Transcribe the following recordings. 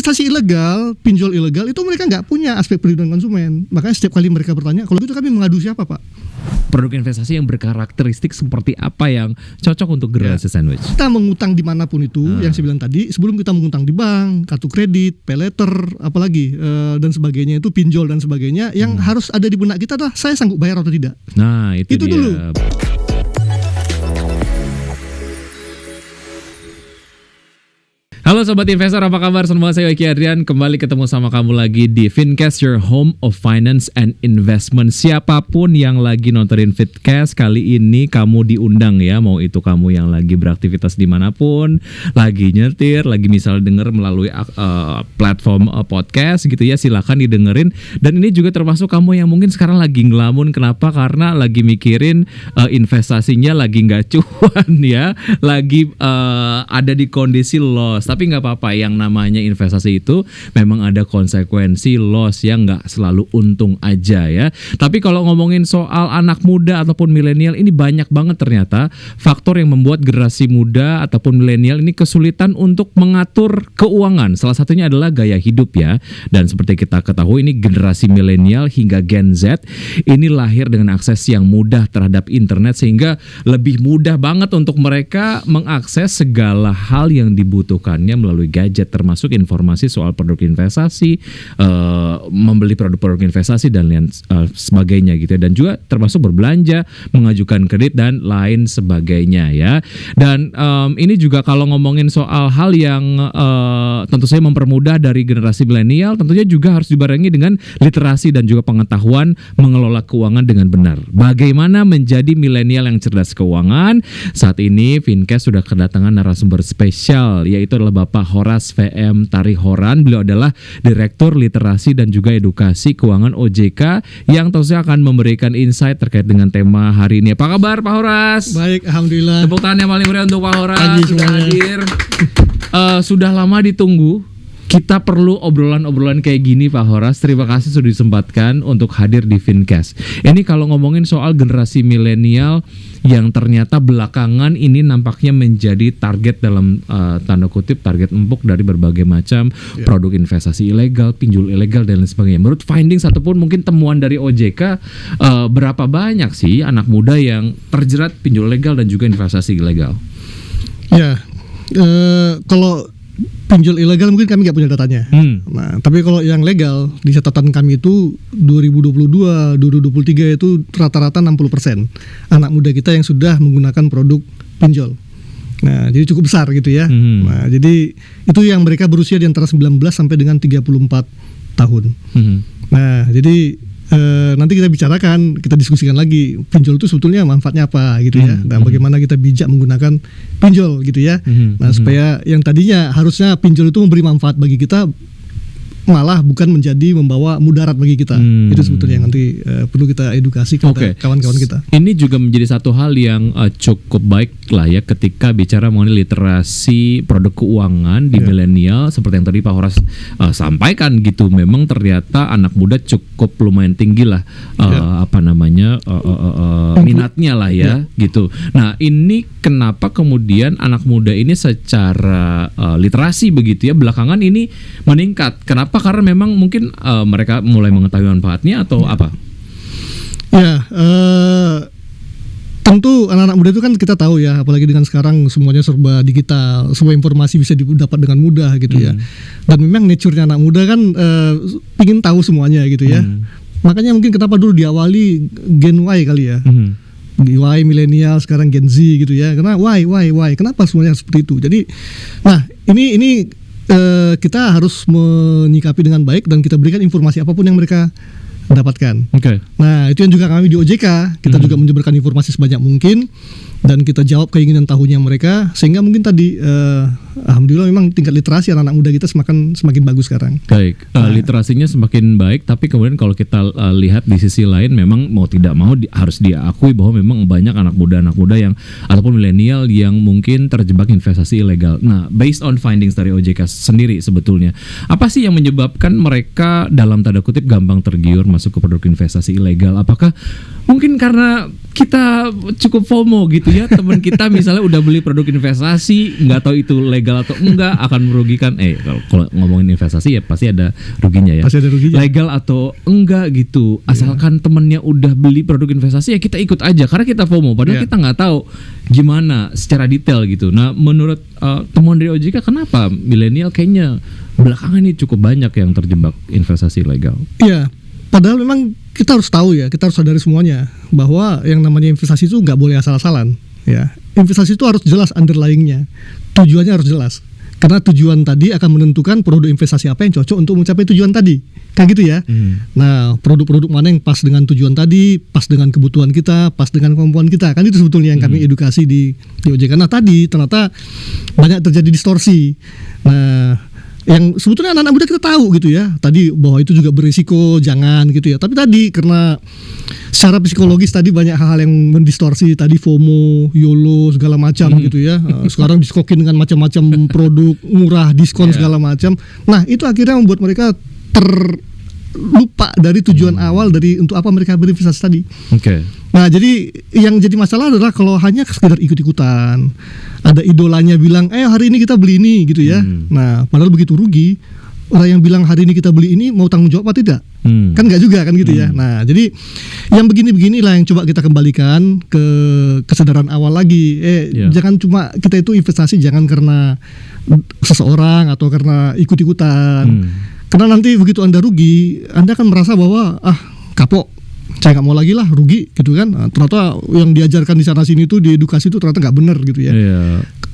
investasi ilegal, pinjol ilegal itu mereka nggak punya aspek perlindungan konsumen. Makanya setiap kali mereka bertanya, kalau gitu kami mengadu siapa Pak? Produk investasi yang berkarakteristik seperti apa yang cocok untuk generasi sandwich? Kita mengutang dimanapun itu, yang saya bilang tadi, sebelum kita mengutang di bank, kartu kredit, pay letter, apalagi dan sebagainya itu pinjol dan sebagainya, yang harus ada di benak kita adalah saya sanggup bayar atau tidak. Nah itu dia. Dulu. Halo Sobat Investor, apa kabar semua? Saya Eki Adrian, kembali ketemu sama kamu lagi di Fincast, your home of finance and investment. Siapapun yang lagi nontonin Fincast, kali ini kamu diundang ya. Mau itu kamu yang lagi beraktivitas dimanapun, lagi nyetir, lagi misalnya denger melalui platform podcast gitu ya, silakan didengerin. Dan ini juga termasuk kamu yang mungkin sekarang lagi ngelamun. Kenapa? Karena lagi mikirin investasinya lagi nggak cuan ya, lagi ada di kondisi loss. Tapi nggak apa-apa, yang namanya investasi itu memang ada konsekuensi loss yang nggak selalu untung aja ya. Tapi kalau ngomongin soal anak muda ataupun milenial, ini banyak banget ternyata faktor yang membuat generasi muda ataupun milenial ini kesulitan untuk mengatur keuangan. Salah satunya adalah gaya hidup ya. Dan seperti kita ketahui, ini generasi milenial hingga Gen Z ini lahir dengan akses yang mudah terhadap internet, sehingga lebih mudah banget untuk mereka mengakses segala hal yang dibutuhkan melalui gadget, termasuk informasi soal produk investasi, membeli produk-produk investasi dan lain sebagainya gitu ya. Dan juga termasuk berbelanja, mengajukan kredit dan lain sebagainya ya. Dan ini juga kalau ngomongin soal hal yang tentu saja mempermudah dari generasi milenial, tentunya juga harus dibarengi dengan literasi dan juga pengetahuan mengelola keuangan dengan benar. Bagaimana menjadi milenial yang cerdas keuangan? Saat ini Fincast sudah kedatangan narasumber spesial, yaitu adalah Bapak Horas VM Tarihoran. Beliau adalah Direktur Literasi dan juga Edukasi Keuangan OJK yang tentu saja akan memberikan insight terkait dengan tema hari ini. Apa kabar Pak Horas? Baik, alhamdulillah. Tepuk tangan yang paling meriah untuk Pak Horas. Sudah hadir. Sudah lama ditunggu. Kita perlu obrolan-obrolan kayak gini Pak Horas. Terima kasih sudah disempatkan untuk hadir di Fincast. Ini kalau ngomongin soal generasi milenial yang ternyata belakangan ini nampaknya menjadi target dalam tanda kutip target empuk dari berbagai macam produk investasi ilegal, pinjol ilegal dan lain sebagainya. Menurut findings ataupun mungkin temuan dari OJK, berapa banyak sih anak muda yang terjerat pinjol ilegal dan juga investasi ilegal? Ya, kalau pinjol ilegal mungkin kami nggak punya datanya. Nah, tapi kalau yang legal di catatan kami itu 2022, 2023 itu rata-rata 60% anak muda kita yang sudah menggunakan produk pinjol. Nah, jadi cukup besar gitu ya. Nah, jadi itu yang mereka berusia di antara 19 sampai dengan 34 tahun. Nah, jadi nanti kita bicarakan, kita diskusikan lagi pinjol itu sebetulnya manfaatnya apa gitu ya, dan bagaimana kita bijak menggunakan pinjol gitu ya. Nah, supaya yang tadinya harusnya pinjol itu memberi manfaat bagi kita, malah bukan menjadi membawa mudarat bagi kita. Itu sebetulnya yang nanti perlu kita edukasi kepada kawan-kawan kita. Ini juga menjadi satu hal yang cukup baik lah ya ketika bicara mengenai literasi produk keuangan di milenial, seperti yang tadi Pak Horas sampaikan gitu. Memang ternyata anak muda cukup lumayan tinggi lah minatnya lah ya gitu. Nah, ini kenapa kemudian anak muda ini secara literasi begitu ya belakangan ini meningkat? Kenapa? Karena memang mungkin mereka mulai mengetahui manfaatnya atau apa? Ya, tentu anak-anak muda itu kan kita tahu ya, apalagi dengan sekarang semuanya serba digital, semua informasi bisa didapat dengan mudah gitu ya. Dan memang nature-nya anak muda kan pingin tahu semuanya gitu ya. Makanya mungkin kenapa dulu diawali Gen Y kali ya. Y milenial, sekarang Gen Z gitu ya. Karena why? Kenapa semuanya seperti itu? Jadi, nah ini kita harus menyikapi dengan baik dan kita berikan informasi apapun yang mereka dapatkan. Nah, itu yang juga kami di OJK, kita juga menyebarkan informasi sebanyak mungkin dan kita jawab keinginan tahunya mereka, sehingga mungkin tadi alhamdulillah memang tingkat literasi anak-anak muda kita semakin bagus sekarang. Baik, literasinya semakin baik, tapi kemudian kalau kita lihat di sisi lain, memang mau tidak mau harus diakui bahwa memang banyak anak muda yang ataupun milenial yang mungkin terjebak investasi ilegal. Nah, based on findings dari OJK sendiri sebetulnya, apa sih yang menyebabkan mereka dalam tanda kutip gampang tergiur masuk ke produk investasi ilegal? Apakah mungkin karena kita cukup FOMO gitu ya. Teman kita misalnya udah beli produk investasi, nggak tahu itu legal atau enggak, akan merugikan. Kalau ngomongin investasi ya pasti ada ruginya ya. Pasti ada ruginya. Legal atau enggak gitu. Asalkan temennya udah beli produk investasi ya kita ikut aja karena kita FOMO. Padahal kita nggak tahu gimana secara detail gitu. Nah, menurut temuan dari OJK, kenapa milenial kayaknya belakangan ini cukup banyak yang terjebak investasi ilegal? Iya. Padahal memang kita harus tahu ya, kita harus sadari semuanya bahwa yang namanya investasi itu nggak boleh asal-asalan. Ya, investasi itu harus jelas underlying-nya, tujuannya harus jelas. Karena tujuan tadi akan menentukan produk investasi apa yang cocok untuk mencapai tujuan tadi, kayak gitu ya. Nah, produk-produk mana yang pas dengan tujuan tadi, pas dengan kebutuhan kita, pas dengan kemampuan kita, kan itu sebetulnya yang kami edukasi di OJK. Nah, tadi ternyata banyak terjadi distorsi. Nah, yang sebetulnya anak-anak muda kita tahu gitu ya, tadi bahwa itu juga berisiko, jangan gitu ya. Tapi tadi karena secara psikologis tadi banyak hal-hal yang mendistorsi, tadi FOMO, YOLO segala macam gitu ya. Sekarang diskokin dengan macam-macam produk murah, diskon segala macam. Nah, itu akhirnya membuat mereka terlupa dari tujuan awal dari untuk apa mereka berinvestasi tadi. Nah, jadi yang jadi masalah adalah kalau hanya sekedar ikut-ikutan, ada idolanya bilang, hari ini kita beli ini gitu ya. Nah, padahal begitu rugi. Orang yang bilang hari ini kita beli ini mau tanggung jawab apa tidak? Kan nggak juga kan gitu ya. Nah, jadi yang begini-beginilah yang coba kita kembalikan ke kesadaran awal lagi. Jangan cuma kita itu investasi jangan karena seseorang atau karena ikut-ikutan. Karena nanti begitu Anda rugi, Anda akan merasa bahwa kapok, saya nggak mau lagi lah, rugi gitu kan. Nah, ternyata yang diajarkan di sana sini tuh, di edukasi itu ternyata nggak benar gitu ya.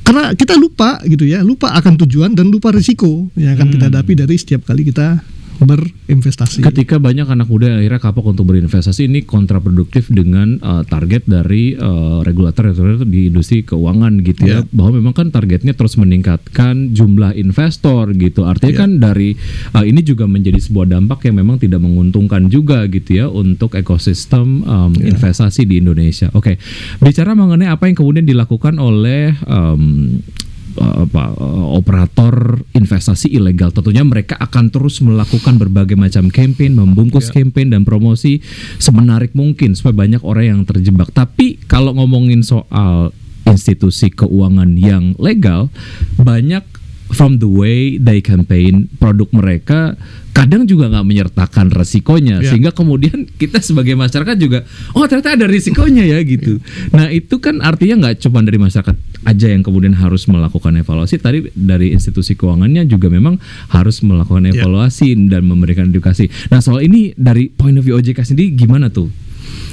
Karena kita lupa gitu ya, lupa akan tujuan dan lupa risiko yang akan kita hadapi dari setiap kali kita berinvestasi. Ketika banyak anak muda akhirnya kapok untuk berinvestasi, ini kontraproduktif dengan target dari regulator di industri keuangan gitu ya, bahwa memang kan targetnya terus meningkatkan jumlah investor gitu. Artinya kan dari ini juga menjadi sebuah dampak yang memang tidak menguntungkan juga gitu ya untuk ekosistem investasi di Indonesia. Oke, bicara mengenai apa yang kemudian dilakukan oleh operator investasi ilegal, tentunya mereka akan terus melakukan berbagai macam campaign, membungkus campaign dan promosi semenarik mungkin supaya banyak orang yang terjebak. Tapi kalau ngomongin soal institusi keuangan yang legal, banyak from the way they campaign produk mereka kadang juga nggak menyertakan resikonya, sehingga kemudian kita sebagai masyarakat juga ternyata ada risikonya ya gitu. Nah, itu kan artinya nggak cuma dari masyarakat aja yang kemudian harus melakukan evaluasi, tadi dari institusi keuangannya juga memang harus melakukan evaluasi dan memberikan edukasi. Nah, soal ini dari point of view OJK sendiri gimana tuh?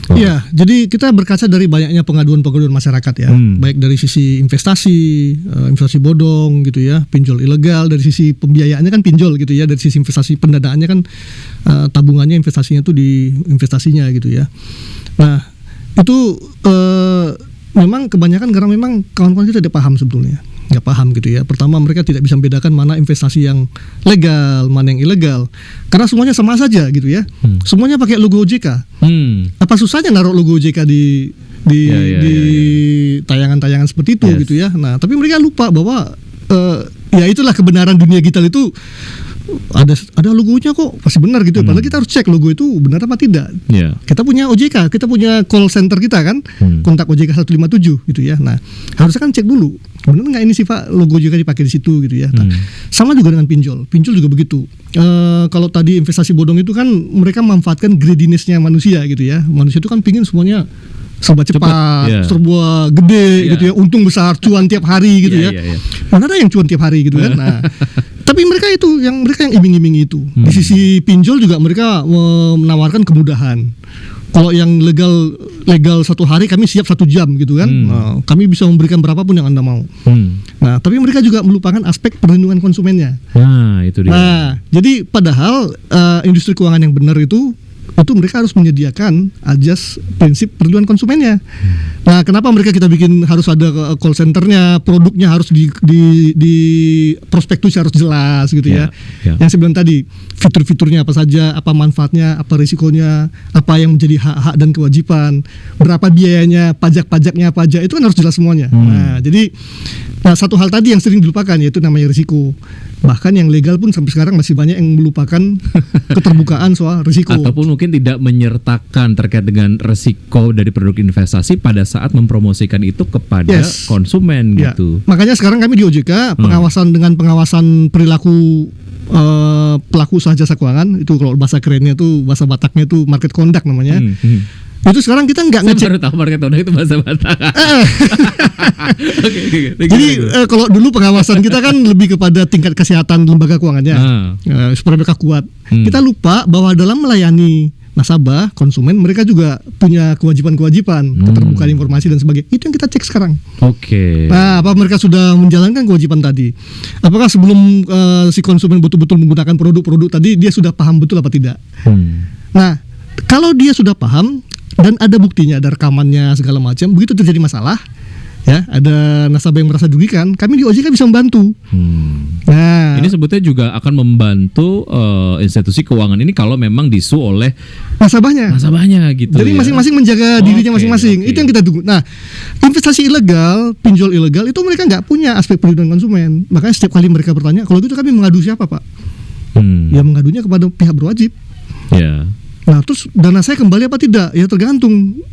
Iya, jadi kita berkaca dari banyaknya pengaduan-pengaduan masyarakat ya, baik dari sisi investasi bodong gitu ya, pinjol ilegal, dari sisi pembiayaannya kan pinjol gitu ya, dari sisi investasi pendanaannya kan tabungannya investasinya tuh di investasinya gitu ya. Nah, itu memang kebanyakan karena memang kawan-kawan kita tidak paham sebetulnya. Nggak paham gitu ya. Pertama, mereka tidak bisa membedakan mana investasi yang legal, mana yang ilegal. Karena semuanya sama saja gitu ya. Semuanya pakai logo OJK. Apa susahnya naruh logo OJK di tayangan-tayangan seperti itu gitu ya. Nah, tapi mereka lupa bahwa ya itulah kebenaran dunia digital itu ada logonya kok, pasti benar gitu. Padahal kita harus cek logo itu benar apa tidak. Kita punya OJK, kita punya call center kita kan, kontak OJK 157 gitu ya. Nah, harusnya kan cek dulu, benar nggak ini sih Pak logo OJK dipakai di situ gitu ya. Nah, sama juga dengan pinjol juga begitu. Kalau tadi investasi bodong itu kan mereka memanfaatkan greediness-nya manusia gitu ya. Manusia itu kan pingin semuanya serba cepat, serba gede gitu ya, untung besar, cuan tiap hari gitu ya. Mana ada yang cuan tiap hari gitu kan. Nah, tapi mereka yang iming-iming itu. Di sisi pinjol juga mereka menawarkan kemudahan. Kalau yang legal 1 hari kami siap 1 jam gitu kan. Nah, kami bisa memberikan berapapun yang Anda mau. Nah, tapi mereka juga melupakan aspek perlindungan konsumennya. Nah, itu dia. Nah, jadi padahal industri keuangan yang benar itu mereka harus menyediakan ajas prinsip perlindungan konsumennya. Nah, kenapa mereka kita bikin harus ada call centernya, produknya harus di prospektus harus jelas gitu ya. Yang saya bilang tadi, fitur-fiturnya apa saja, apa manfaatnya, apa risikonya, apa yang menjadi hak-hak dan kewajiban, berapa biayanya, pajak-pajaknya apa aja, itu kan harus jelas semuanya. Nah, jadi Nah, satu hal tadi yang sering dilupakan yaitu namanya risiko. Bahkan yang legal pun sampai sekarang masih banyak yang melupakan keterbukaan soal risiko. Ataupun mungkin tidak menyertakan terkait dengan risiko dari produk investasi pada saat mempromosikan itu kepada konsumen gitu. Makanya sekarang kami di OJK pengawasan dengan pengawasan perilaku pelaku usaha jasa keuangan, itu kalau bahasa kerennya tuh, bahasa Bataknya tuh market conduct namanya. Itu sekarang kita nggak ngecek. Saya baru tahu market conduct itu bahasa Batak. Jadi kalau dulu pengawasan kita kan lebih kepada tingkat kesehatan lembaga keuangannya, supaya mereka kuat. Kita lupa bahwa dalam melayani nasabah, konsumen, mereka juga punya kewajiban-kewajiban, keterbukaan informasi dan sebagainya. Itu yang kita cek sekarang. Nah, apa mereka sudah menjalankan kewajiban tadi? Apakah sebelum si konsumen betul-betul menggunakan produk-produk tadi, dia sudah paham betul apa tidak? Nah, kalau dia sudah paham dan ada buktinya, ada rekamannya segala macam, begitu terjadi masalah, ya, ada nasabah yang merasa dirugikan, kami di OJK bisa membantu. Nah, ini sebetulnya juga akan membantu institusi keuangan ini kalau memang disu oleh nasabahnya gitu. Jadi masing-masing menjaga dirinya masing-masing. Itu yang kita tunggu. Nah, investasi ilegal, pinjol ilegal itu mereka nggak punya aspek perlindungan konsumen. Makanya setiap kali mereka bertanya, kalau gitu kami mengadu siapa, Pak? Ya mengadunya kepada pihak berwajib. Nah, terus dana saya kembali apa tidak? Ya tergantung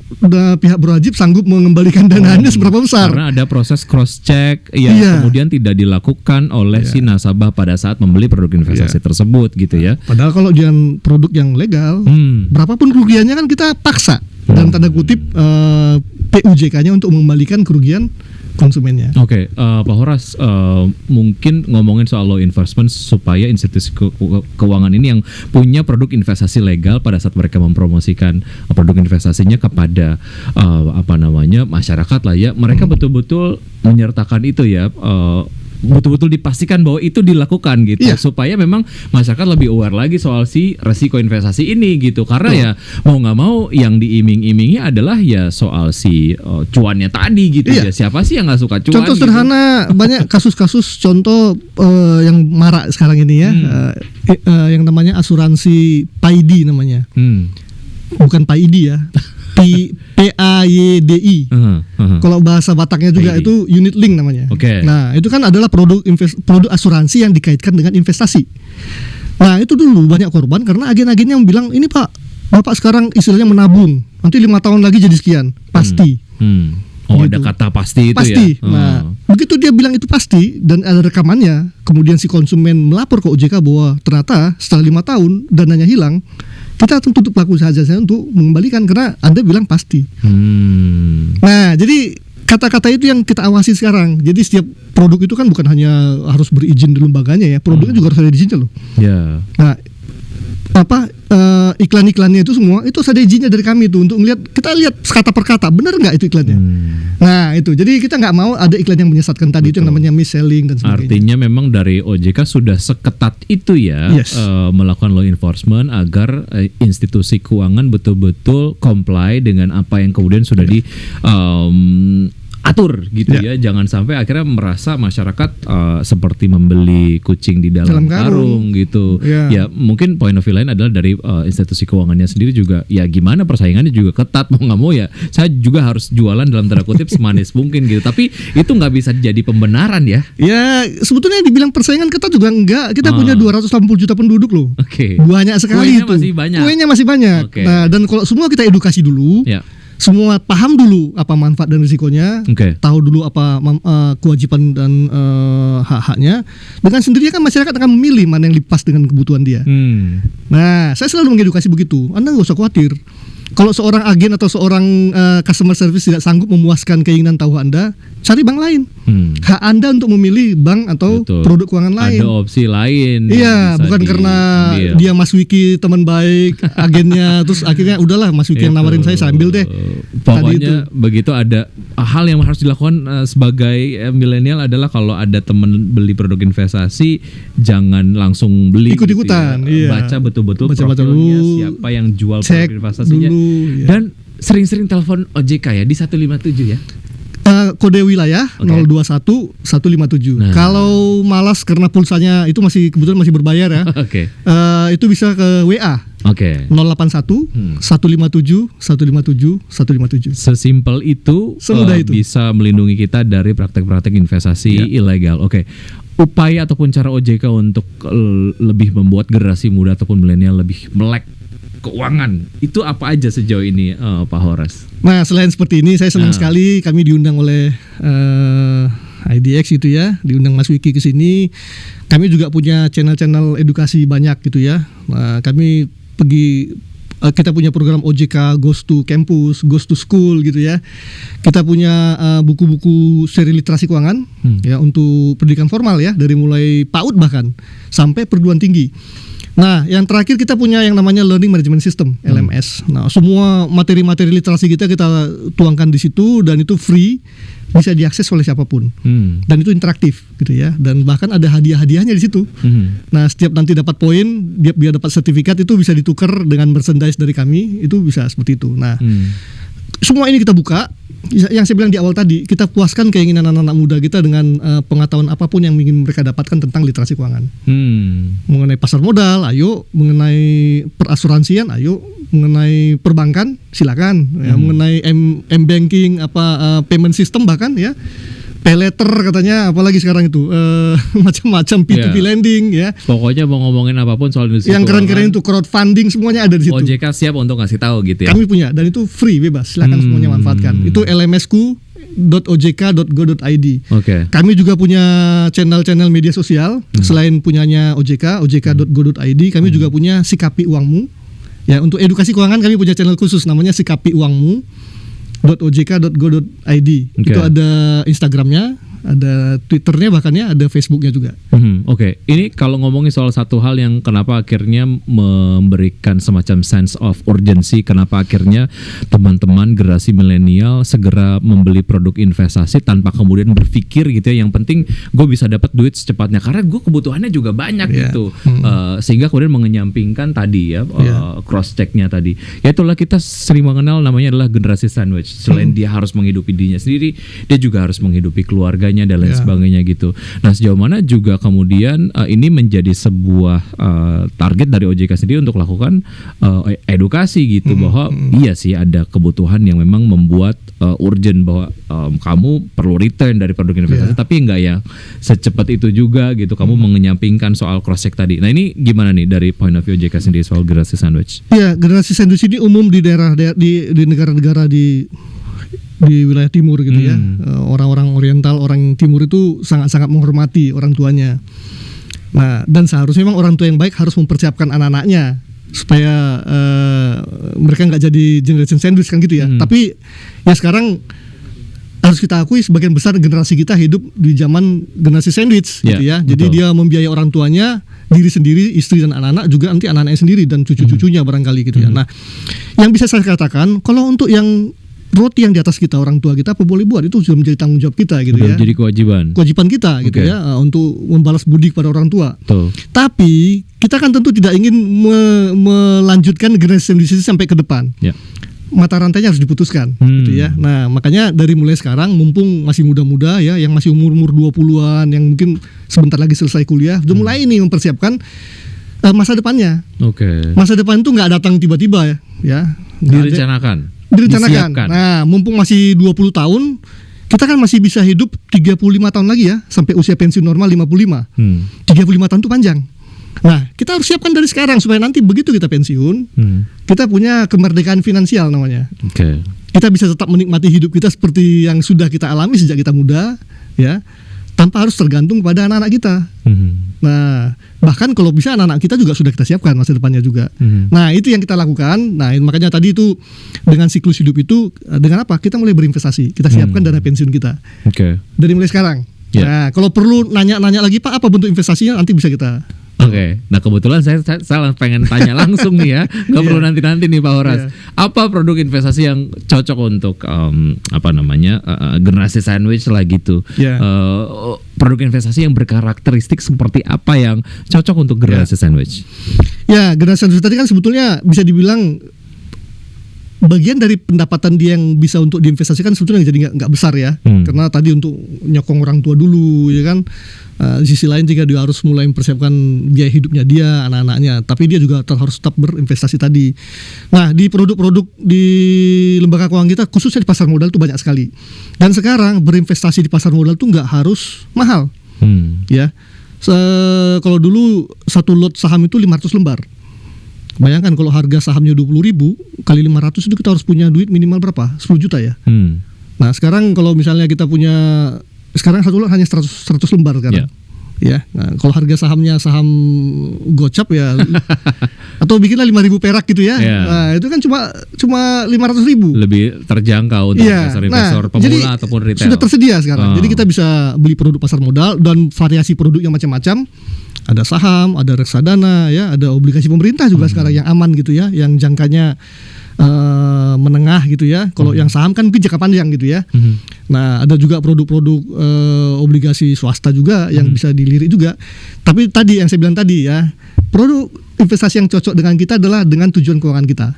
pihak berwajib sanggup mengembalikan dananya seberapa besar. Karena ada proses cross check yang kemudian tidak dilakukan oleh si nasabah pada saat membeli produk investasi tersebut gitu ya. Padahal kalau jangan produk yang legal, berapapun kerugiannya kan kita paksa dalam tanda kutip PUJK-nya untuk mengembalikan kerugian konsumennya. Pak Horas, mungkin ngomongin soal law enforcement supaya institusi keuangan ini yang punya produk investasi legal pada saat mereka mempromosikan produk investasinya kepada masyarakat lah ya, mereka betul-betul menyertakan itu ya, betul-betul dipastikan bahwa itu dilakukan gitu, supaya memang masyarakat lebih aware lagi soal si resiko investasi ini gitu, karena ya mau nggak mau yang diiming-imingi adalah ya soal si cuannya tadi gitu ya. Siapa sih yang nggak suka cuan? Contoh sederhana banyak kasus-kasus contoh yang marak sekarang ini ya, yang namanya asuransi PAID namanya, bukan PAID ya. PAYDI. Kalau bahasa Bataknya juga itu unit link namanya. Nah, itu kan adalah produk asuransi yang dikaitkan dengan investasi. Nah, itu dulu banyak korban karena agen-agennya bilang, ini Pak, Bapak sekarang istilahnya menabung, nanti 5 tahun lagi jadi sekian, pasti. Gitu. Ada kata pasti itu ya. Nah, begitu dia bilang itu pasti dan ada rekamannya, kemudian si konsumen melapor ke OJK bahwa ternyata setelah 5 tahun dananya hilang, kita tuntut pelaku usaha jasa untuk mengembalikan karena Anda bilang pasti. Nah, jadi kata-kata itu yang kita awasi sekarang. Jadi setiap produk itu kan bukan hanya harus berizin di lembaganya ya, produknya juga harus ada izinnya loh. Nah, iklan-iklannya itu semua itu harus ada izinnya dari kami tuh untuk ngelihat, kita lihat kata per kata benar nggak itu iklannya. Nah itu, jadi kita nggak mau ada iklan yang menyesatkan tadi. Itu yang namanya mis-selling dan sebagainya. Artinya memang dari OJK sudah seketat itu ya, melakukan law enforcement agar institusi keuangan betul-betul comply dengan apa yang kemudian sudah di atur gitu ya. Jangan sampai akhirnya merasa masyarakat seperti membeli kucing di dalam karung gitu. Ya mungkin point of view lain adalah dari institusi keuangannya sendiri juga, ya gimana persaingannya juga ketat, mau nggak mau ya saya juga harus jualan dalam tanda kutip semanis mungkin gitu. Tapi itu nggak bisa jadi pembenaran ya. Ya sebetulnya dibilang persaingan ketat juga enggak. Kita punya 280 juta penduduk loh. Banyak sekali itu. Kuenya masih banyak. Nah, dan kalau semua kita edukasi dulu, semua paham dulu apa manfaat dan risikonya, tahu dulu apa kewajiban dan hak-haknya, dengan sendirinya kan masyarakat akan memilih mana yang pas dengan kebutuhan dia. Nah, saya selalu mengedukasi begitu. Anda nggak usah khawatir. Kalau seorang agen atau seorang customer service tidak sanggup memuaskan keinginan tahu Anda, cari bank lain. Hak Anda untuk memilih bank atau produk keuangan lain. Ada opsi lain. Iya, bukan karena dia Mas Wiki teman baik agennya, terus akhirnya udahlah Mas Wiki yang nawarin saya ambil deh. Pokoknya begitu ada hal yang harus dilakukan sebagai milenial adalah kalau ada teman beli produk investasi jangan langsung beli. Ikut-ikutan. Gitu ya. Baca betul-betul profilnya dulu, siapa yang jual produk investasinya. Dulu, dan sering-sering telepon OJK ya di 157 ya. kode wilayah 021 157. Nah. Kalau malas karena pulsanya itu kebetulan masih berbayar ya. Oke. Itu bisa ke WA. Oke. 081 157 157 157. Sesimpel itu, Semudah itu. bisa melindungi kita dari praktek-praktek investasi ilegal. Oke. Upaya ataupun cara OJK untuk lebih membuat generasi muda ataupun milenial lebih melek keuangan itu apa aja sejauh ini, Pak Horas? Nah, selain seperti ini, saya senang sekali kami diundang oleh IDX gitu ya, diundang Mas Wiki ke sini. Kami juga punya channel-channel edukasi banyak gitu ya. Kami kita punya program OJK Goes to Campus, Goes to School gitu ya. Kita punya buku-buku seri literasi keuangan ya untuk pendidikan formal ya, dari mulai PAUD bahkan sampai perguruan tinggi. Nah, yang terakhir kita punya yang namanya Learning Management System (LMS). Nah, semua materi-materi literasi kita tuangkan di situ dan itu free, bisa diakses oleh siapapun. Dan itu interaktif gitu ya. Dan bahkan ada hadiah-hadiahnya di situ. Nah, setiap nanti dapat poin, dia dapat sertifikat, itu bisa ditukar dengan merchandise dari kami, itu bisa seperti itu. Nah, semua ini kita buka. Yang saya bilang di awal tadi, kita puaskan keinginan anak-anak muda kita dengan pengetahuan apapun yang ingin mereka dapatkan tentang literasi keuangan. Mengenai pasar modal, ayo. Mengenai perasuransian, ayo. Mengenai perbankan, silakan. Ya, mengenai m-banking, payment system bahkan ya. Pay letter katanya, apalagi sekarang itu macam-macam P2P lending ya. Pokoknya mau ngomongin apapun soal industri yang keren-keren itu crowdfunding, semuanya ada di situ. OJK siap untuk ngasih tahu gitu ya. Kami punya dan itu free, bebas, silakan semuanya manfaatkan. Itu lmsku.ojk.go.id. Kami juga punya channel-channel media sosial selain punyanya ojk.go.id. Kami juga punya Sikapi Uangmu. Ya, untuk edukasi keuangan kami punya channel khusus namanya Sikapi Uangmu .ojk.go.id. Itu ada Instagramnya, ada Twitternya, bahkan ya ada Facebooknya juga. Ini kalau ngomongin soal satu hal yang kenapa akhirnya memberikan semacam sense of urgency, kenapa akhirnya teman-teman generasi milenial segera membeli produk investasi tanpa kemudian berpikir gitu ya, yang penting gue bisa dapat duit secepatnya karena gue kebutuhannya juga banyak gitu. Sehingga kemudian mengenyampingkan tadi ya, cross checknya tadi. Ya itulah, kita sering mengenal namanya adalah generasi sandwich. Selain dia harus menghidupi dirinya sendiri, dia juga harus menghidupi keluarganya dan lain sebagainya gitu. Nah, sejauh mana juga kemudian ini menjadi sebuah target dari OJK sendiri untuk lakukan edukasi gitu, bahwa iya sih ada kebutuhan yang memang membuat urgent bahwa kamu perlu return dari produk investasi, tapi enggak ya secepat itu juga gitu. Kamu mengenyampingkan soal cross check tadi. Nah, ini gimana nih dari point of view OJK sendiri soal generasi sandwich? Iya, generasi sandwich ini umum di daerah di negara-negara di wilayah timur gitu ya. Orang-orang oriental, orang timur itu sangat-sangat menghormati orang tuanya. Nah, dan seharusnya memang orang tua yang baik harus mempersiapkan anak-anaknya supaya mereka nggak jadi generation sandwich kan gitu ya. Tapi ya sekarang harus kita akui sebagian besar generasi kita hidup di zaman generasi sandwich gitu ya. Jadi dia membiayai orang tuanya, diri sendiri, istri dan anak-anak, juga nanti anak-anaknya sendiri dan cucu-cucunya barangkali gitu ya. Nah, yang bisa saya katakan, kalau untuk yang roti yang di atas kita, orang tua kita, apa boleh buat, itu sudah menjadi tanggung jawab kita gitu ya. Jadi kewajiban kita gitu ya, untuk membalas budi kepada orang tua. Tuh. Tapi kita kan tentu tidak ingin melanjutkan generasi sandwich sampai ke depan. Mata rantainya harus diputuskan gitu ya. Nah, makanya dari mulai sekarang, mumpung masih muda-muda ya, yang masih umur 20-an, yang mungkin sebentar lagi selesai kuliah, udah mulai ini mempersiapkan masa depannya. Masa depan itu nggak datang tiba-tiba ya. Direncanakan. Disiapkan. Nah, mumpung masih 20 tahun, kita kan masih bisa hidup 35 tahun lagi ya, sampai usia pensiun normal 55. 35 tahun itu panjang. Nah, kita harus siapkan dari sekarang supaya nanti begitu kita pensiun, kita punya kemerdekaan finansial namanya. Kita bisa tetap menikmati hidup kita seperti yang sudah kita alami sejak kita muda ya, tanpa harus tergantung pada anak-anak kita. Nah, bahkan kalau bisa anak-anak kita juga sudah kita siapkan masa depannya juga. Nah, itu yang kita lakukan. Nah, makanya tadi itu dengan siklus hidup itu, dengan apa? Kita mulai berinvestasi. Kita siapkan dana pensiun kita. Dari mulai sekarang. Nah, kalau perlu nanya-nanya lagi, Pak, apa bentuk investasinya, nanti bisa kita. Nah kebetulan saya pengen tanya langsung nih ya, nggak perlu nanti nih Pak Horas. Apa produk investasi yang cocok untuk generasi sandwich lah gitu? Produk investasi yang berkarakteristik seperti apa yang cocok untuk generasi sandwich? Ya, generasi sandwich tadi kan sebetulnya bisa dibilang bagian dari pendapatan dia yang bisa untuk diinvestasikan sebetulnya jadi nggak besar ya, karena tadi untuk nyokong orang tua dulu ya kan. Di sisi lain juga dia harus mulai mempersiapkan biaya hidupnya dia, anak-anaknya, tapi dia juga harus tetap berinvestasi tadi. Nah, di produk-produk di lembaga keuangan kita khususnya di pasar modal itu banyak sekali. Dan sekarang berinvestasi di pasar modal itu nggak harus mahal. Ya. Kalau dulu satu lot saham itu 500 lembar. Bayangkan kalau harga sahamnya 20.000 kali 500 itu kita harus punya duit minimal berapa? 10 juta ya. Nah, sekarang kalau misalnya kita punya, sekarang satu lot hanya 100 lembar sekarang. Ya. Nah, kalau harga sahamnya saham gocap ya atau bikinlah 5.000 perak gitu ya. Nah, itu kan cuma 500.000. Lebih terjangkau untuk investor pemula ataupun retail. Sudah tersedia sekarang. Jadi kita bisa beli produk pasar modal dan variasi produk yang macam-macam. Ada saham, ada reksadana, ya, ada obligasi pemerintah juga sekarang yang aman gitu ya, yang jangkanya menengah gitu ya. Kalau yang saham kan mungkin jangka panjang gitu ya. Nah, ada juga produk-produk obligasi swasta juga yang bisa dilirik juga. Tapi tadi yang saya bilang tadi ya, produk investasi yang cocok dengan kita adalah dengan tujuan keuangan kita.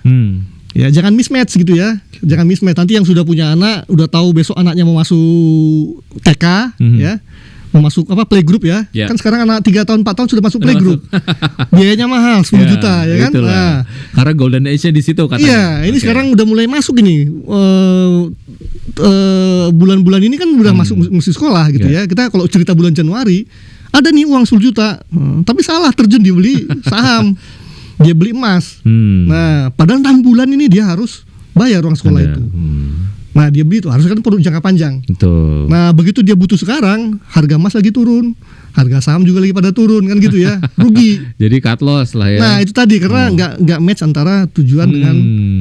Ya, jangan mismatch gitu ya. Jangan mismatch. Nanti yang sudah punya anak, udah tahu besok anaknya mau masuk TK, ya. Mau masuk playgroup ya. Kan sekarang anak 3 tahun 4 tahun sudah masuk playgroup. Biayanya mahal 10 juta ya kan. Nah, karena golden age-nya di situ katanya. Iya, ini sekarang udah mulai masuk ini. Bulan-bulan ini kan udah masuk musim sekolah gitu ya. Kita kalau cerita bulan Januari, ada nih uang 10 juta. Tapi salah, terjun dia beli saham. Dia beli emas. Nah, padahal 6 bulan ini dia harus bayar uang sekolah itu. Nah, dia beli itu harus kan produk jangka panjang. Betul. Nah, begitu dia butuh sekarang, harga emas lagi turun, harga saham juga lagi pada turun kan gitu ya, rugi. Jadi cut loss lah ya. Nah, itu tadi karena nggak match antara tujuan dengan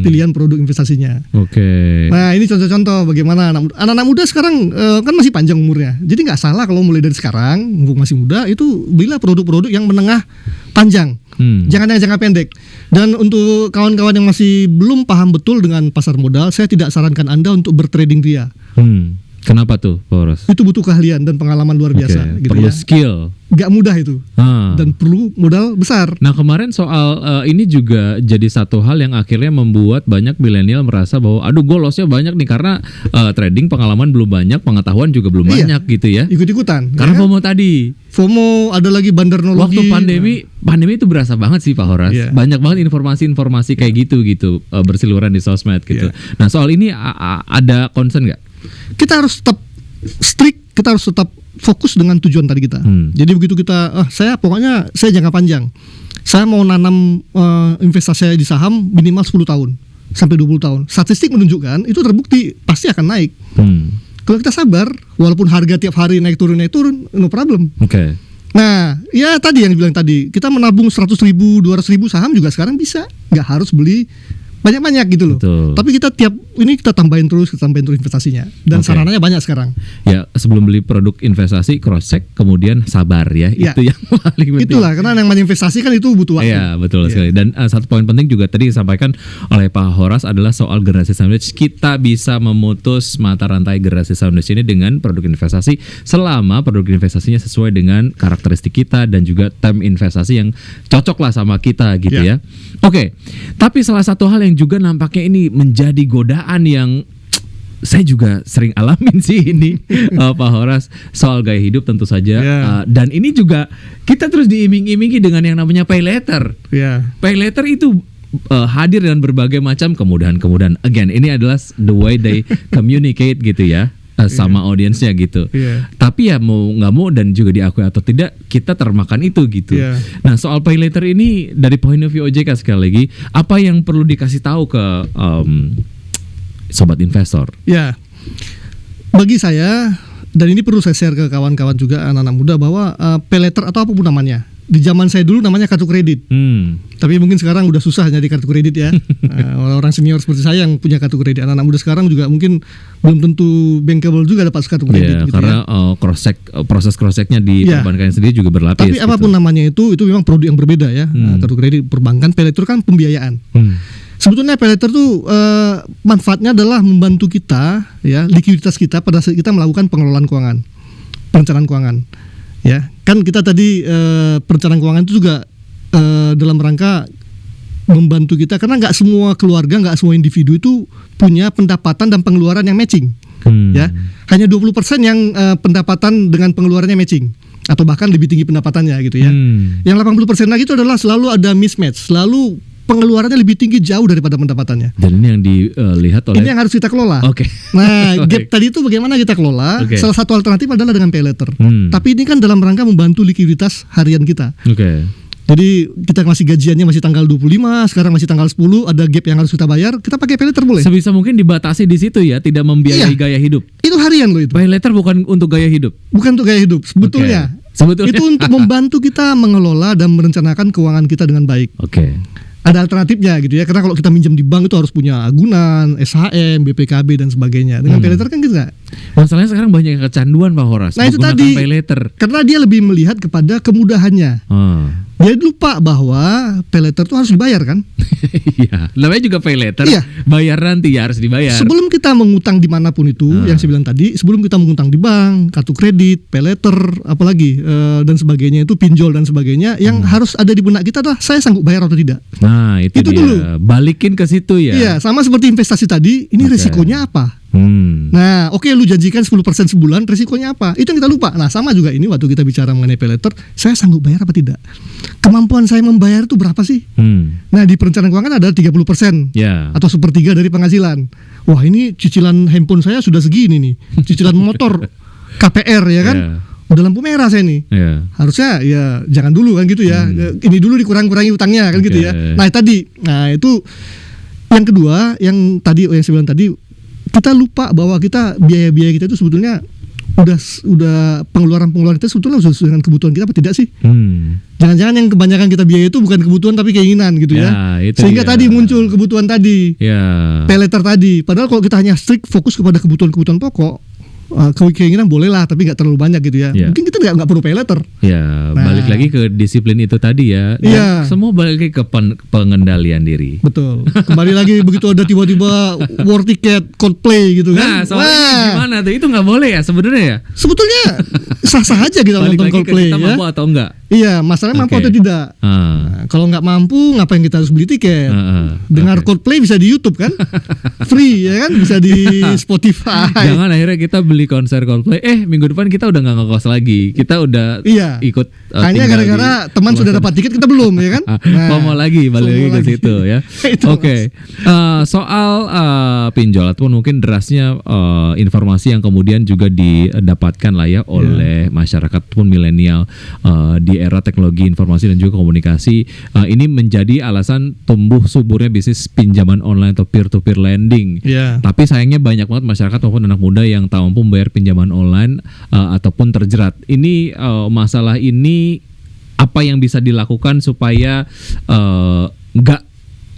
pilihan produk investasinya. Nah, ini contoh-contoh bagaimana anak-anak muda sekarang kan masih panjang umurnya. Jadi nggak salah kalau mulai dari sekarang, mumpung masih muda, itu belilah produk-produk yang menengah panjang. Jangan yang jangka pendek. Dan untuk kawan-kawan yang masih belum paham betul dengan pasar modal, saya tidak sarankan Anda untuk bertrading dia. Kenapa tuh, Poros? Itu butuh keahlian dan pengalaman luar biasa. Gitu perlu ya. skill. Gak mudah itu. Dan perlu modal besar. Nah, kemarin soal ini juga jadi satu hal yang akhirnya membuat banyak milenial merasa bahwa aduh, gue lossnya banyak nih karena trading pengalaman belum banyak, pengetahuan juga belum banyak gitu ya. Ikut-ikutan. Karena FOMO tadi. FOMO, ada lagi bandernologi. Waktu pandemi itu berasa banget sih Pak Horas. Banyak banget informasi-informasi kayak gitu berseliweran di sosmed gitu. Nah, soal ini ada concern nggak? Kita harus tetap strict, kita harus tetap fokus dengan tujuan tadi kita. Jadi begitu kita, saya jangka panjang. Saya mau nanam investasi saya di saham minimal 10 tahun sampai 20 tahun. Statistik menunjukkan itu terbukti pasti akan naik. Kalau kita sabar, walaupun harga tiap hari naik turun, no problem. Nah, ya tadi yang dibilang tadi, kita menabung 100.000, 200.000 saham juga sekarang bisa, nggak harus beli banyak-banyak gitu loh. Tapi kita kita tambahin terus investasinya. Dan sarananya banyak sekarang. Ya, sebelum beli produk investasi cross check, kemudian sabar ya. Itu yang paling penting. Itulah, karena yang namanya investasi kan itu butuh waktu. Iya, betul sekali. Dan satu poin penting juga tadi disampaikan oleh Pak Horas adalah soal generasi sandwich. Kita bisa memutus mata rantai generasi sandwich ini dengan produk investasi selama produk investasinya sesuai dengan karakteristik kita dan juga term investasi yang cocok lah sama kita gitu ya. Tapi salah satu hal yang juga nampaknya ini menjadi godaan yang saya juga sering alamin sih ini Pak Horas, soal gaya hidup tentu saja. Dan ini juga kita terus diiming-imingi dengan yang namanya pay later. Pay later itu hadir dengan berbagai macam kemudahan-kemudahan. Again, ini adalah the way they communicate gitu ya. Sama audiensnya gitu. Tapi ya mau nggak mau dan juga diakui atau tidak, kita termakan itu gitu. Nah, soal pay later ini dari point of view OJK sekali lagi, apa yang perlu dikasih tahu ke sobat investor? Ya, bagi saya, dan ini perlu saya share ke kawan-kawan juga anak-anak muda bahwa pay later atau apapun namanya, di zaman saya dulu namanya kartu kredit. Tapi mungkin sekarang udah susah nyari kartu kredit ya. Orang senior seperti saya yang punya kartu kredit. Anak-anak muda sekarang juga mungkin belum tentu bankable juga dapat kartu kredit. Gitu karena proses cross checknya di perbankan sendiri juga berlapis. Tapi apapun namanya itu memang produk yang berbeda ya. Kartu kredit perbankan, pay later kan pembiayaan. Sebetulnya pay later tuh manfaatnya adalah membantu kita ya, likuiditas kita pada saat kita melakukan pengelolaan keuangan, perencanaan keuangan. Ya, kan kita tadi perencanaan keuangan itu juga dalam rangka membantu kita karena nggak semua keluarga, nggak semua individu itu punya pendapatan dan pengeluaran yang matching. Ya, hanya 20% yang pendapatan dengan pengeluarannya matching atau bahkan lebih tinggi pendapatannya gitu ya. Yang 80% lagi itu adalah selalu ada mismatch, selalu pengeluarannya lebih tinggi jauh daripada pendapatannya. Dan ini yang dilihat oleh ini yang harus kita kelola. Oke. Nah, gap tadi itu bagaimana kita kelola? Oke. Salah satu alternatif adalah dengan pay later. Tapi ini kan dalam rangka membantu likuiditas harian kita. Oke. Jadi kita masih gajiannya masih tanggal 25, sekarang masih tanggal 10, ada gap yang harus kita bayar, kita pakai pay later boleh? Sebisa mungkin dibatasi di situ ya, tidak membiayai gaya hidup. Itu harian loh itu. Pay later bukan untuk gaya hidup. Bukan untuk gaya hidup, sebetulnya. Sebetulnya Itu untuk membantu kita mengelola dan merencanakan keuangan kita dengan baik. Oke. Ada alternatifnya gitu ya, karena kalau kita minjem di bank itu harus punya agunan, SHM, BPKB dan sebagainya. Dengan pay later kan kita. Masalahnya sekarang banyak kecanduan Pak Horas. Nah itu menggunakan tadi, pay later. karena dia lebih melihat kepada kemudahannya. Dia lupa bahwa pay later itu harus dibayar kan. Iya, namanya juga pay later. Iya. Bayar nanti ya harus dibayar. Sebelum kita mengutang dimanapun itu, yang saya bilang tadi, sebelum kita mengutang di bank, kartu kredit, pay later, apalagi dan sebagainya itu pinjol dan sebagainya, yang harus ada di benak kita adalah saya sanggup bayar atau tidak. Nah itu dia. dulu. Balikin ke situ ya. Iya, sama seperti investasi tadi, ini resikonya apa? Nah, oke, lu janjikan 10% sebulan, resikonya apa? Itu yang kita lupa. Nah, sama juga ini waktu kita bicara mengenai pay later, saya sanggup bayar apa tidak? Kemampuan saya membayar itu berapa sih? Nah, di perencanaan keuangan ada 30% atau 1/3 dari penghasilan. Wah, ini cicilan handphone saya sudah segini nih. Cicilan motor KPR ya kan? Udah lampu merah saya nih. Harusnya ya jangan dulu kan gitu ya. Ini dulu dikurang-kurangi utangnya kan gitu ya. Nah, tadi. Nah, itu yang kedua, yang saya bilang tadi, kita lupa bahwa kita biaya-biaya kita itu sebetulnya udah pengeluaran kita sebetulnya sesuai dengan kebutuhan kita apa tidak sih? Jangan-jangan yang kebanyakan kita biaya itu bukan kebutuhan tapi keinginan gitu ya. Sehingga tadi muncul kebutuhan tadi. Pay later tadi. Padahal kalau kita hanya strict fokus kepada kebutuhan pokok, keinginan boleh lah tapi nggak terlalu banyak gitu ya. Mungkin kita nggak perlu pay later. Balik lagi ke disiplin itu tadi ya. Semua balik lagi ke pengendalian diri. Betul. Kembali lagi begitu ada tiba-tiba war ticket Coldplay gitu kan. Nah, soalnya gimana tuh? Itu nggak boleh ya sebenarnya ya? Sebetulnya sah-sah aja kita nonton Coldplay kita ya. Mampu atau enggak? Iya, masalahnya mampu atau tidak. Kalau nggak mampu, ngapain kita harus beli tiket? Dengar Coldplay bisa di YouTube kan, free ya kan, bisa di Spotify. Jangan akhirnya kita beli konser Coldplay, minggu depan kita udah nggak ngekos lagi, kita udah ikut. Hanya gara-gara teman sudah dapat tiket kita belum ya kan? Mau lagi balik lagi ke situ ya. Oke. Soal pinjol ataupun mungkin derasnya informasi yang kemudian juga didapatkan lah ya oleh masyarakat pun milenial di era teknologi informasi dan juga komunikasi, ini menjadi alasan tumbuh suburnya bisnis pinjaman online atau peer-to-peer lending. Tapi sayangnya banyak banget masyarakat maupun anak muda yang tak mampu membayar pinjaman online ataupun terjerat. Ini masalah ini apa yang bisa dilakukan supaya nggak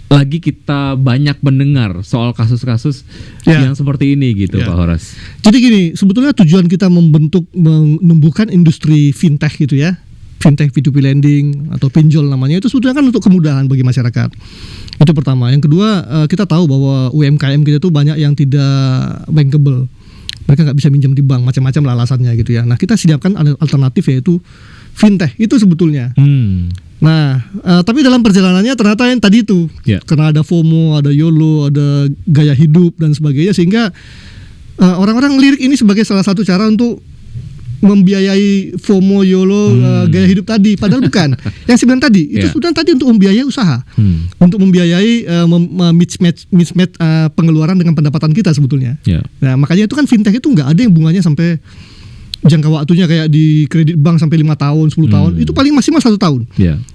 lagi kita banyak mendengar soal kasus-kasus yang seperti ini gitu Pak Horas. Jadi gini, sebetulnya tujuan kita menumbuhkan industri fintech gitu ya, fintech P2P lending atau pinjol namanya, itu sebetulnya kan untuk kemudahan bagi masyarakat. Itu pertama. Yang kedua, kita tahu bahwa UMKM kita itu banyak yang tidak bankable. Mereka nggak bisa minjem di bank, macam-macam lah alasannya gitu ya. Nah, kita sediakan alternatif yaitu fintech itu sebetulnya. Nah, tapi dalam perjalanannya ternyata yang tadi itu, karena ada FOMO, ada YOLO, ada gaya hidup dan sebagainya, sehingga orang-orang lirik ini sebagai salah satu cara untuk membiayai FOMO, YOLO, gaya hidup tadi. Padahal bukan. Yang sebenarnya tadi itu sebetulnya tadi untuk membiayai usaha, untuk membiayai mismatch pengeluaran dengan pendapatan kita sebetulnya. Nah, makanya itu kan fintech itu nggak ada yang bunganya sampai jangka waktunya kayak di kredit bank sampai 5 tahun, 10 tahun, itu paling maksimal 1 tahun.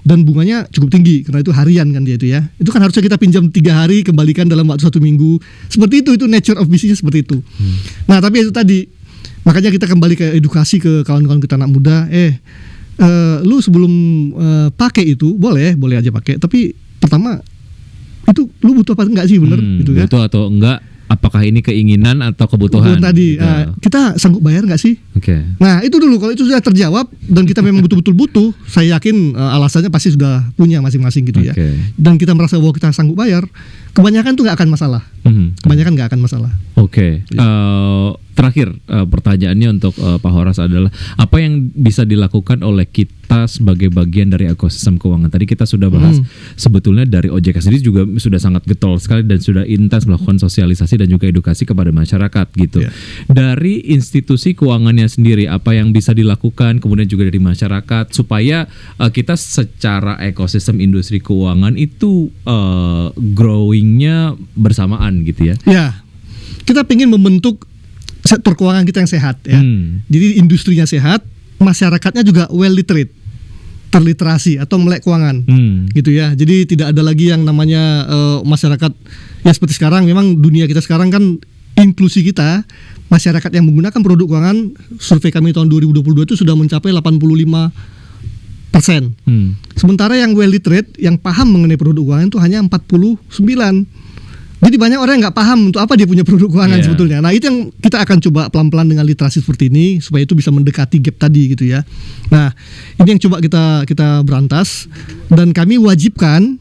Dan bunganya cukup tinggi karena itu harian kan dia itu ya. Itu kan harusnya kita pinjam 3 hari, kembalikan dalam waktu 1 minggu. Seperti itu nature of business seperti itu. Nah, tapi itu tadi, makanya kita kembali ke edukasi ke kawan-kawan kita anak muda. Lu sebelum pakai itu boleh aja pakai, tapi pertama itu lu butuh apa enggak sih, bener gitu kan? Butuh atau enggak? Apakah ini keinginan atau kebutuhan? Tadi kita sanggup bayar nggak sih? Nah, itu dulu. Kalau itu sudah terjawab dan kita memang betul-betul butuh, saya yakin alasannya pasti sudah punya masing-masing gitu ya. Dan kita merasa bahwa kita sanggup bayar, kebanyakan tuh nggak akan masalah. Kebanyakan nggak akan masalah. terakhir pertanyaannya untuk Pak Horas adalah apa yang bisa dilakukan oleh kita sebagai bagian dari ekosistem keuangan. Tadi kita sudah bahas sebetulnya dari OJK sendiri juga sudah sangat getol sekali dan sudah intens melakukan sosialisasi dan juga edukasi kepada masyarakat gitu. Dari institusi keuangannya sendiri apa yang bisa dilakukan, kemudian juga dari masyarakat supaya kita secara ekosistem industri keuangan itu growingnya bersamaan gitu ya. Ya, kita ingin membentuk sektor keuangan kita yang sehat ya. Jadi industrinya sehat, masyarakatnya juga well literate, terliterasi atau melek keuangan, gitu ya. Jadi tidak ada lagi yang namanya masyarakat ya seperti sekarang. Memang dunia kita sekarang kan inklusi kita, masyarakat yang menggunakan produk keuangan, survei kami tahun 2022 itu sudah mencapai 85%. Sementara yang well literate, yang paham mengenai produk keuangan itu hanya 49%. Jadi banyak orang yang nggak paham untuk apa dia punya produk keuangan sebetulnya. Nah itu yang kita akan coba pelan-pelan dengan literasi seperti ini supaya itu bisa mendekati gap tadi gitu ya. Nah ini yang coba kita berantas dan kami wajibkan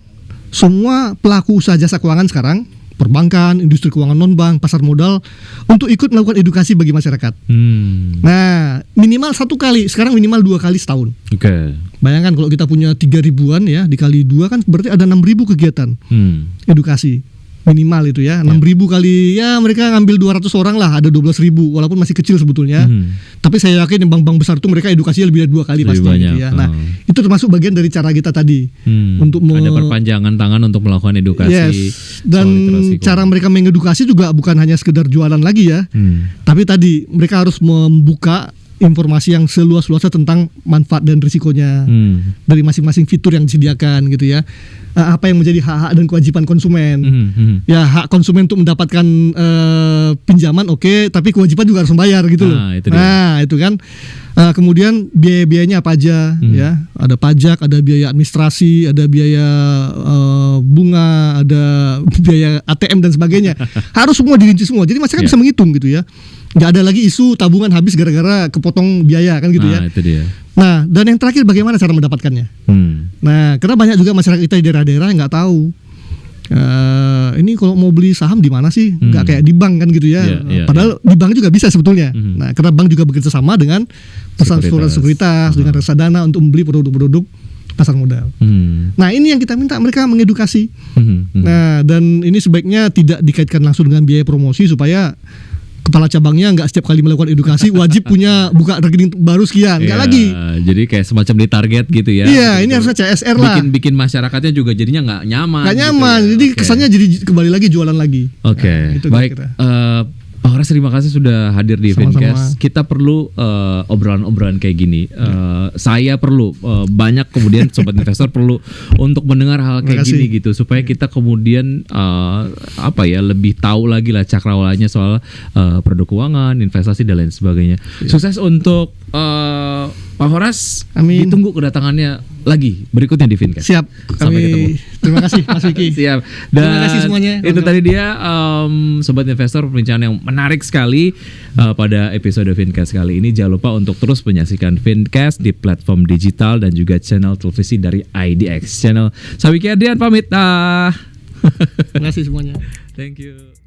semua pelaku usaha jasa keuangan sekarang, perbankan, industri keuangan non-bank, pasar modal untuk ikut melakukan edukasi bagi masyarakat. Nah minimal 1 kali, sekarang minimal 2 kali setahun. Bayangkan kalau kita punya 3.000-an ya dikali 2 kan berarti ada 6.000 kegiatan edukasi. Minimal itu ya 6.000 kali ya mereka ngambil 200 orang lah, ada 12.000 walaupun masih kecil sebetulnya. Tapi saya yakin bank-bank besar itu mereka edukasinya lebih dari 2 kali pasti gitu ya. Nah itu termasuk bagian dari cara kita tadi untuk ada perpanjangan tangan untuk melakukan edukasi. Dan cara mereka mengedukasi juga bukan hanya sekedar jualan lagi ya, tapi tadi mereka harus membuka informasi yang seluas-luasnya tentang manfaat dan risikonya dari masing-masing fitur yang disediakan gitu ya. Apa yang menjadi hak-hak dan kewajiban konsumen. Ya hak konsumen untuk mendapatkan pinjaman oke, tapi kewajiban juga harus membayar gitu loh. Itu kan. Kemudian biaya-biayanya apa aja ya? Ada pajak, ada biaya administrasi, ada biaya bunga, ada biaya ATM dan sebagainya. Harus semua dirinci semua. Jadi masyarakat bisa menghitung gitu ya. Nggak ada lagi isu tabungan habis gara-gara kepotong biaya kan gitu ya. Itu dia. Nah dan yang terakhir bagaimana cara mendapatkannya? Nah karena banyak juga masyarakat kita di daerah-daerah yang nggak tahu. Ini kalau mau beli saham di mana sih? Nggak kayak di bank kan gitu ya. Padahal di bank juga bisa sebetulnya. Nah karena bank juga bekerja sama dengan perusahaan sekuritas dengan reksadana untuk membeli produk-produk pasar modal. Nah ini yang kita minta mereka mengedukasi. Nah dan ini sebaiknya tidak dikaitkan langsung dengan biaya promosi supaya kepala cabangnya nggak setiap kali melakukan edukasi wajib punya buka rekening baru sekian, nggak lagi. Jadi kayak semacam ditarget gitu ya. Iya, ini harusnya CSR lah. Bikin masyarakatnya juga jadinya nggak nyaman. Nggak nyaman, gitu ya. Jadi kesannya jadi kembali lagi jualan lagi. Nah, baik. Pak Horas terima kasih sudah hadir di Fincast. Kita perlu obrolan-obrolan kayak gini. Saya perlu banyak kemudian sobat investor perlu untuk mendengar hal kayak gini gitu supaya kita kemudian lebih tahu lagi lah cakrawalanya soal produk keuangan, investasi dan lain sebagainya. Sukses untuk Pak Horas. Amin. Ditunggu kedatangannya lagi berikutnya di Fincast. Siap. Sampai ketemu. Terima kasih Mas Vicky. Siap. Dan terima kasih semuanya. Itu tadi dia sobat investor perbincangan yang menarik sekali pada episode Fincast kali ini. Jangan lupa untuk terus menyaksikan Fincast di platform digital dan juga channel televisi dari IDX Channel. Saya Vicky Adrian pamit. Terima kasih semuanya. Thank you.